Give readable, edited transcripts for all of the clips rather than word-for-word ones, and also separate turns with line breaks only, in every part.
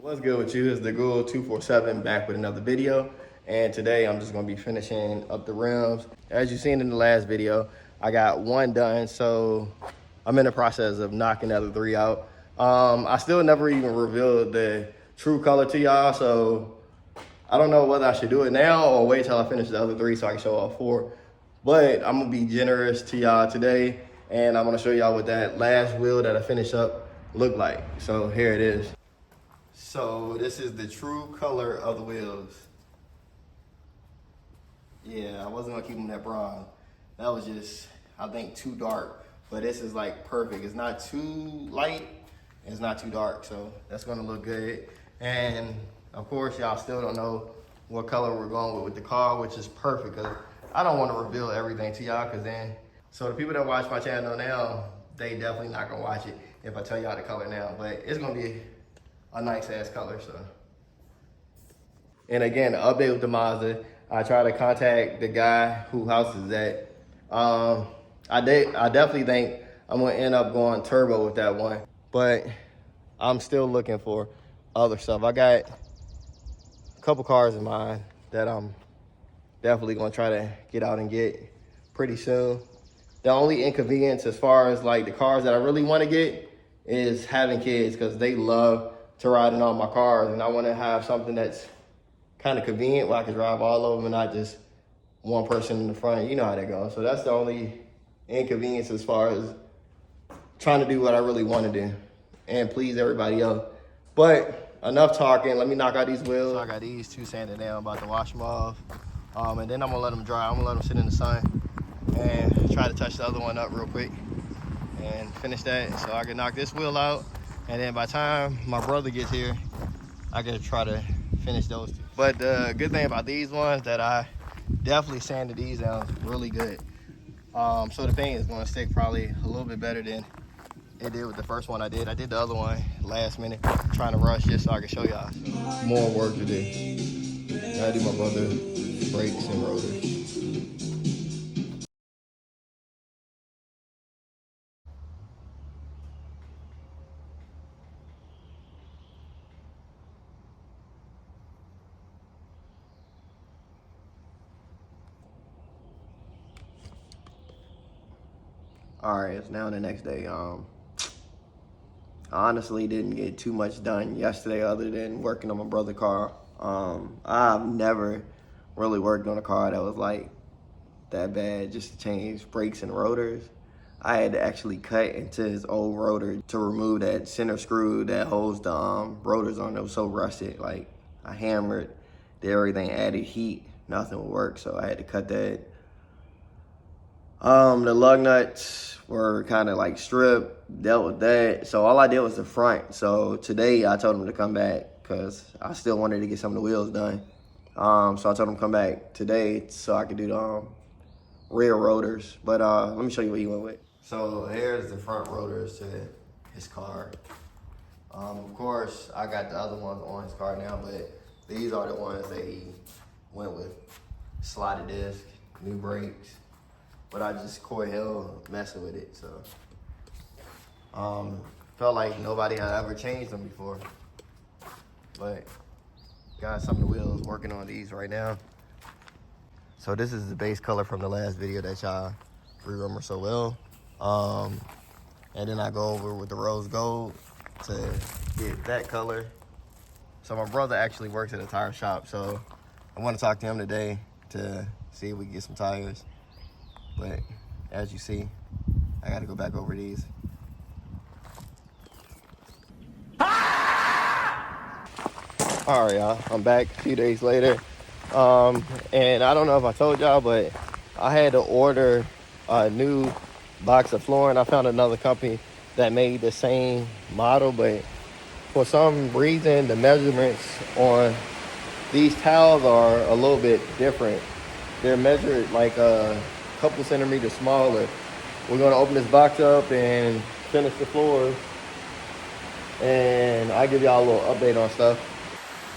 What's good with you? It's the Ghoul 247 back with another video. And today I'm just gonna be finishing up the rims. As you seen in the last video, I got one done, so I'm in the process of knocking the other three out. I still never even revealed the true color to y'all, so I don't know whether I should do it now or wait till I finish the other three so I can show all four. But I'm gonna be generous to y'all today, and I'm gonna show y'all what that last wheel that I finished up looked like. So here it is. So this is the true color of the wheels. Yeah, I wasn't gonna keep them that bronze. That was just, I think, too dark. But this is like perfect. It's not too light, it's not too dark. So that's gonna look good. And of course, y'all still don't know what color we're going with the car, which is perfect. Cause I don't wanna reveal everything to y'all, cause then, so the people that watch my channel now, they definitely not gonna watch it if I tell y'all the color now. But it's gonna be a nice ass color, so. And again, the update with the Mazda, I try to contact the guy who house is at. I definitely think I'm gonna end up going turbo with that one, but I'm still looking for other stuff. I got a couple cars in mind that I'm definitely gonna try to get out and get pretty soon. The only inconvenience as far as like the cars that I really wanna get is having kids, because they love to ride in all my cars, and I want to have something that's kind of convenient where I can drive all of them and not just one person in the front. You know how that goes. So that's the only inconvenience as far as trying to do what I really want to do and please everybody else. But enough talking. Let me knock out these wheels. So I got these two sanded down. I'm about to wash them off, and then I'm gonna let them dry. I'm gonna let them sit in the sun and try to touch the other one up real quick and finish that so I can knock this wheel out. And then by the time my brother gets here, I can try to finish those two. But the good thing about these ones that I definitely sanded these down really good. So the paint is gonna stick probably a little bit better than it did with the first one I did. I did the other one last minute, trying to rush just so I can show y'all. So, more work to do. I gotta do my brother's brakes and rotors. All right, it's now the next day. I honestly didn't get too much done yesterday other than working on my brother's car. I've never really worked on a car that was like that bad, just to change brakes and rotors. I had to actually cut into his old rotor to remove that center screw that holds the rotors on. It was so rusted. Like, I hammered, did everything, added heat, nothing would work, so I had to cut that. The lug nuts were kind of like stripped, dealt with that. So all I did was the front. So today I told him to come back because I still wanted to get some of the wheels done. So I told him to come back today so I could do the rear rotors. But let me show you what he went with. So here's the front rotors to his car. Of course, I got the other ones on his car now, but these are the ones that he went with. Slotted disc, new brakes. But I just Coy Hill messing with it, so. Felt like nobody had ever changed them before. But got some of the wheels, working on these right now. So this is the base color from the last video that y'all remember so well. And then I go over with the rose gold to get that color. So my brother actually works at a tire shop, so I want to talk to him today to see if we can get some tires. But as you see, I gotta go back over these. All right, y'all, I'm back a few days later. And I don't know if I told y'all, but I had to order a new box of flooring. I found another company that made the same model, but for some reason, the measurements on these tiles are a little bit different. They're measured like a couple centimeters smaller. We're gonna open this box up and finish the floors, and I'll give y'all a little update on stuff.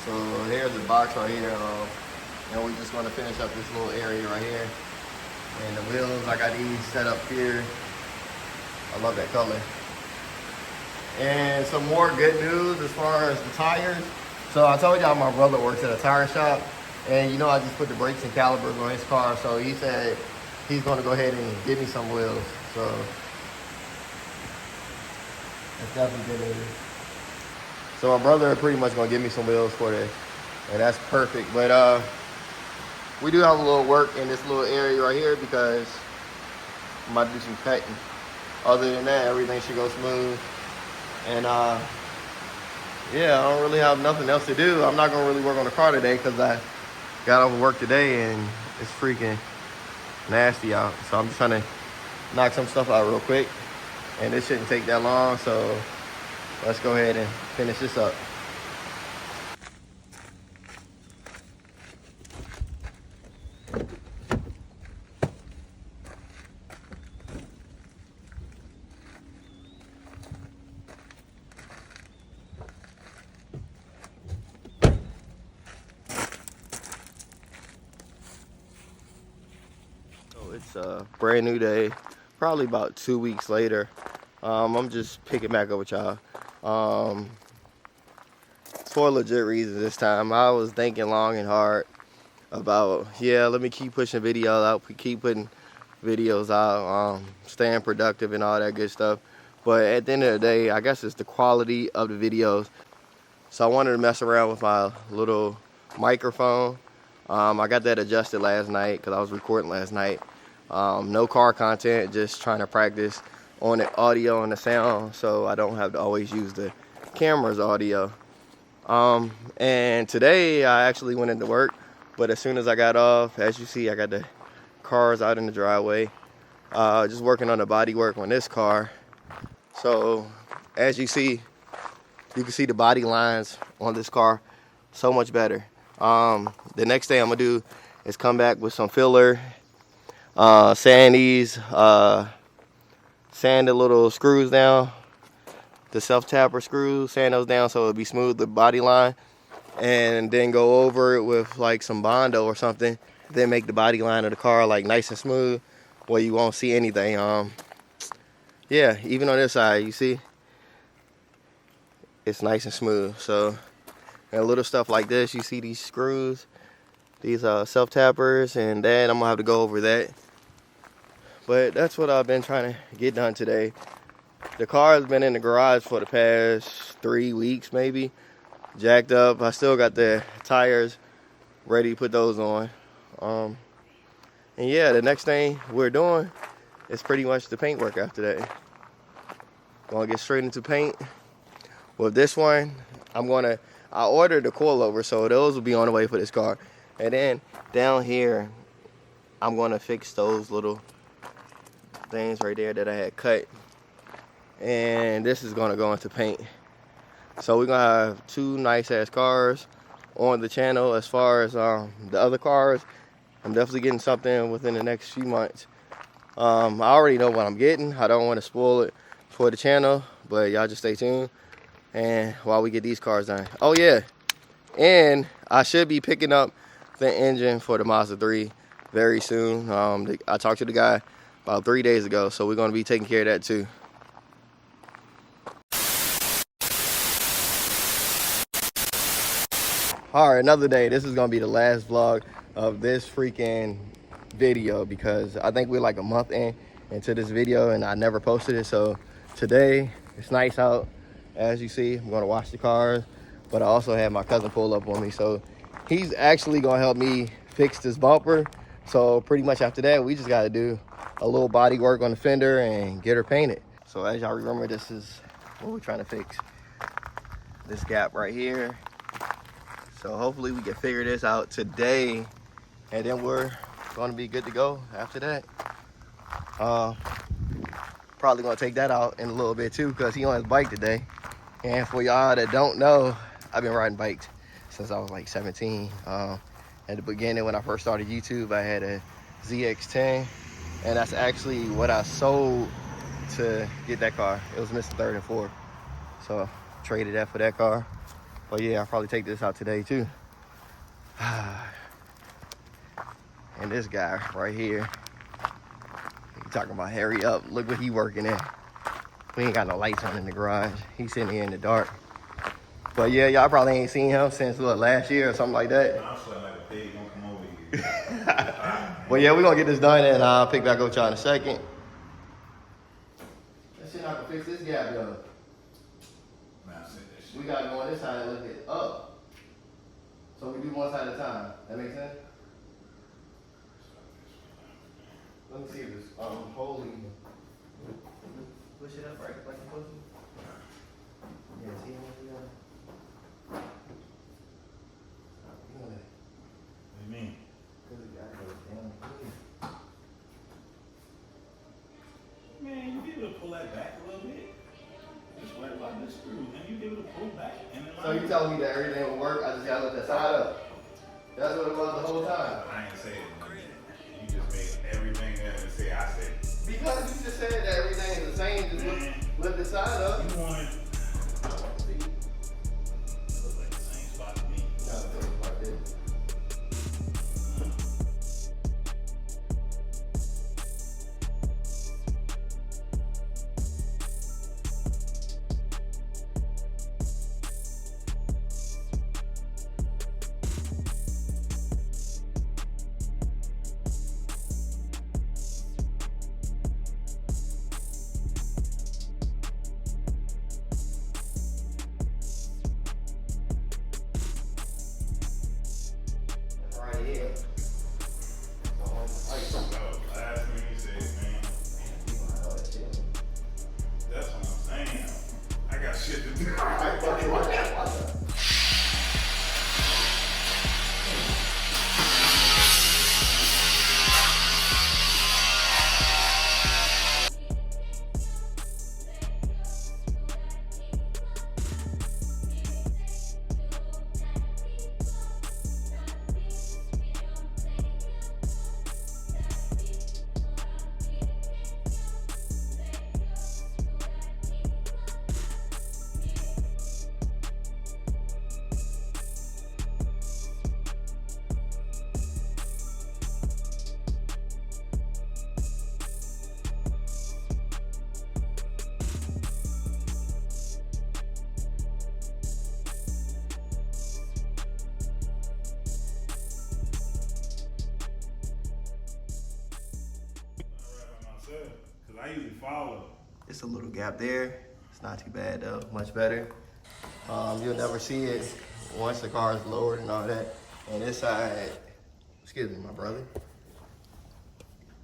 So here's the box right here, and we're just gonna finish up this little area right here. And the wheels, I got these set up here. I love that color. And some more good news as far as the tires. So I told y'all my brother works at a tire shop, and you know I just put the brakes and calipers on his car, so he said he's gonna go ahead and give me some wheels. So that's definitely good news. So my brother pretty much gonna give me some wheels for this, and that's perfect. But we do have a little work in this little area right here because I'm about to do some cutting. Other than that, everything should go smooth. And yeah, I don't really have nothing else to do. I'm not gonna really work on the car today because I got off of work today and it's freaking nasty out. So I'm just trying to knock some stuff out real quick, and this shouldn't take that long. So let's go ahead and finish this up. It's a brand new day, probably about 2 weeks later. I'm just picking back up with y'all. For legit reasons this time. I was thinking long and hard about, yeah, let me keep pushing videos out, keep putting videos out, staying productive and all that good stuff. But at the end of the day, I guess it's the quality of the videos. So I wanted to mess around with my little microphone. I got that adjusted last night because I was recording last night. No car content, just trying to practice on the audio and the sound so I don't have to always use the camera's audio. And today I actually went into work, but as soon as I got off, as you see, I got the cars out in the driveway, just working on the body work on this car. So as you see, you can see the body lines on this car so much better. The next thing I'm gonna do is come back with some filler, sand the little screws down, the self-tapper screws, sand those down so it'll be smooth, the body line, and then go over it with like some Bondo or something, then make the body line of the car like nice and smooth where you won't see anything. Yeah, even on this side, you see, it's nice and smooth. So, and little stuff like this, you see these screws, these self-tappers, and then I'm gonna have to go over that. But that's what I've been trying to get done today. The car has been in the garage for the past 3 weeks, maybe, jacked up. I still got the tires ready to put those on. And yeah, the next thing we're doing is pretty much the paint work after that. Gonna get straight into paint. With this one, I ordered the coilover, so those will be on the way for this car. And then down here, I'm gonna fix those little things right there that I had cut. And this is gonna go into paint. So we're gonna have 2 nice ass cars on the channel. As far as the other cars, I'm definitely getting something within the next few months. I already know what I'm getting. I don't want to spoil it for the channel, but y'all just stay tuned. And while we get these cars done. Oh yeah, and I should be picking up the engine for the Mazda 3 very soon. I talked to the guy about 3 days ago, so we're gonna be taking care of that too. All right, another day. This is gonna be the last vlog of this freaking video because I think we're like a month into this video and I never posted it. So today it's nice out, as you see. I'm gonna wash the cars, but I also had my cousin pull up on me, so he's actually gonna help me fix this bumper. So pretty much after that, we just gotta do a little body work on the fender and get her painted. So as y'all remember, this is what we're trying to fix. This gap right here. So hopefully we can figure this out today, and then we're gonna be good to go after that. Probably gonna take that out in a little bit too, because he on his bike today. And for y'all that don't know, I've been riding bikes since I was like 17. At the beginning, when I first started YouTube, I had a ZX10, and that's actually what I sold to get that car. It was missing 3rd and 4th, so traded that for that car. But yeah, I'll probably take this out today too. And this guy right here, he talking about hurry up. Look what he working in. We ain't got no lights on in the garage. He's sitting here in the dark. But yeah, y'all probably ain't seen him since what, last year or something like that.
I'm sweating like a pig. Don't come over here.
But yeah, we're gonna get this done and I'll pick back up with y'all in a second. That shit I can fix this gap though.
Man, I said that shit.
We gotta go on this side and look it up. So we do one side at a time. That makes sense? Let me see if it's holy. Push it up right like you're supposed to. Yeah, see what we got?
What do you mean?
Because it got to go down here.
Man, you be able to pull that back a little bit. Just worry about this screw, man. You be able to pull back and then
So you telling me that everything will work? I just gotta let that side up. That's what it was the whole time.
I ain't saying nothing. You just made everything that I say I said.
Because you just said that everything is the same, just lift the side up.
You want it? Look like the same spot to me.
No, it feels like this. Right here.
Last thing you said, man. That's what I'm saying. I got shit to do. Because I usually follow.
It's a little gap there. It's not too bad though, much better. You'll never see it once the car is lowered and all that. And this side, excuse me, my brother.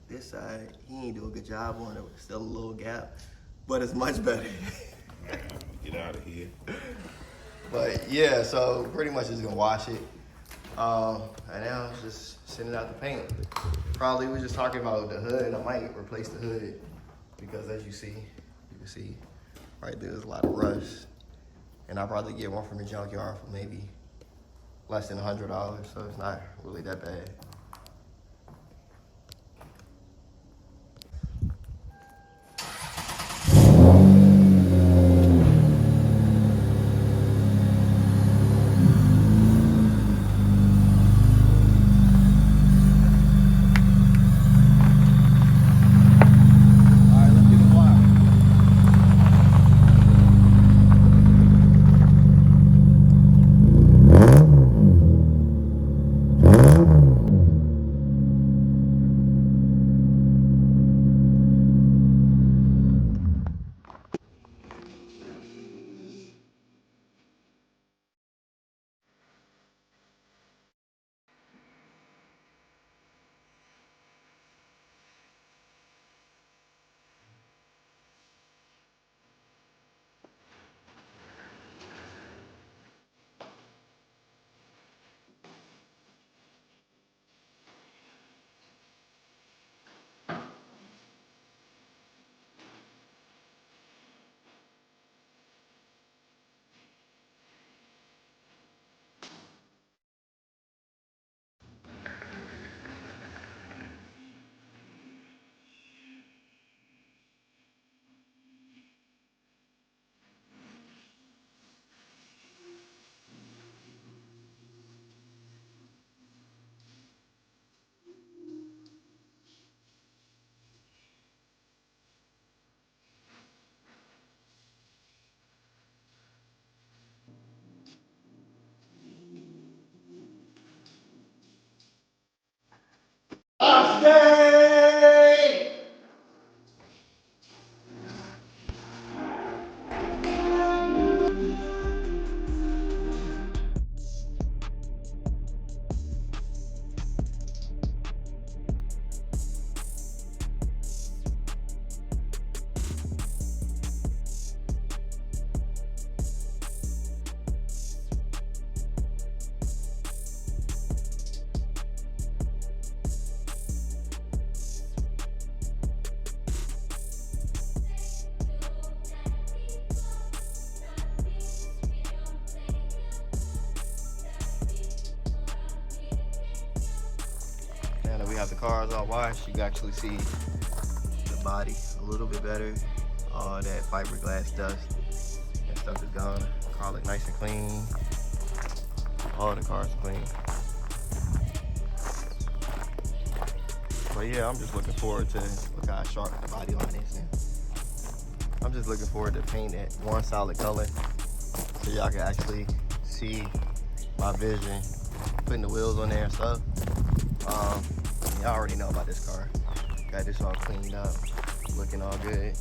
This side, he ain't do a good job on it. Still a little gap, but it's much better.
Man, get out of here.
But yeah, so pretty much just gonna wash it. And now it's just sending out the paint. Probably we just talking about the hood. I might replace the hood because as you can see right there's a lot of rust. And I'll probably get one from the junkyard for maybe less than $100, so it's not really that bad. we have the cars all washed, you can actually see the body a little bit better. All that fiberglass dust and stuff is gone. Car look nice and clean. All the cars are clean. But yeah, I'm just looking forward to look how sharp the body line is. And I'm just looking forward to paint it one solid color so y'all can actually see my vision. Putting the wheels on there and stuff. Y'all already know about this car. Got this all cleaned up, looking all good.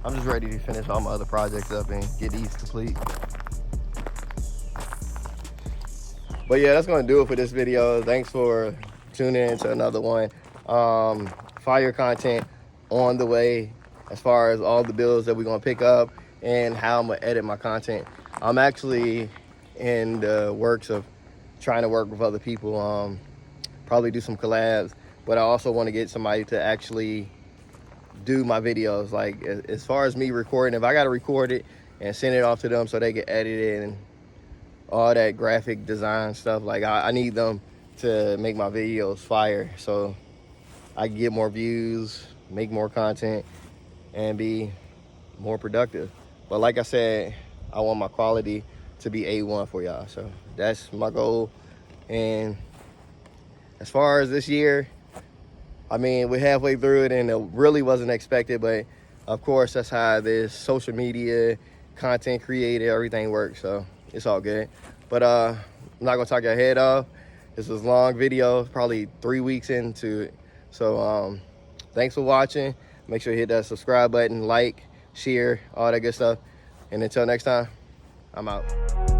I'm just ready to finish all my other projects up and get these complete. But yeah, that's gonna do it for this video. Thanks for tuning in to another one. Fire content on the way as far as all the builds that we're gonna pick up and how I'm gonna edit my content. I'm actually in the works of trying to work with other people, probably do some collabs, but I also want to get somebody to actually do my videos. Like as far as me recording, if I got to record it and send it off to them so they can edit it and all that graphic design stuff, like I need them to make my videos fire so I can get more views, make more content, and be more productive. But like I said, I want my quality to be A1 for y'all. So that's my goal. And as far as this year, I mean, we're halfway through it and it really wasn't expected, but of course that's how this social media, content creator, everything works. So it's all good. But I'm not gonna talk your head off. This was a long video, probably 3 weeks into it. So thanks for watching. Make sure you hit that subscribe button, like, share, all that good stuff. And until next time, I'm out.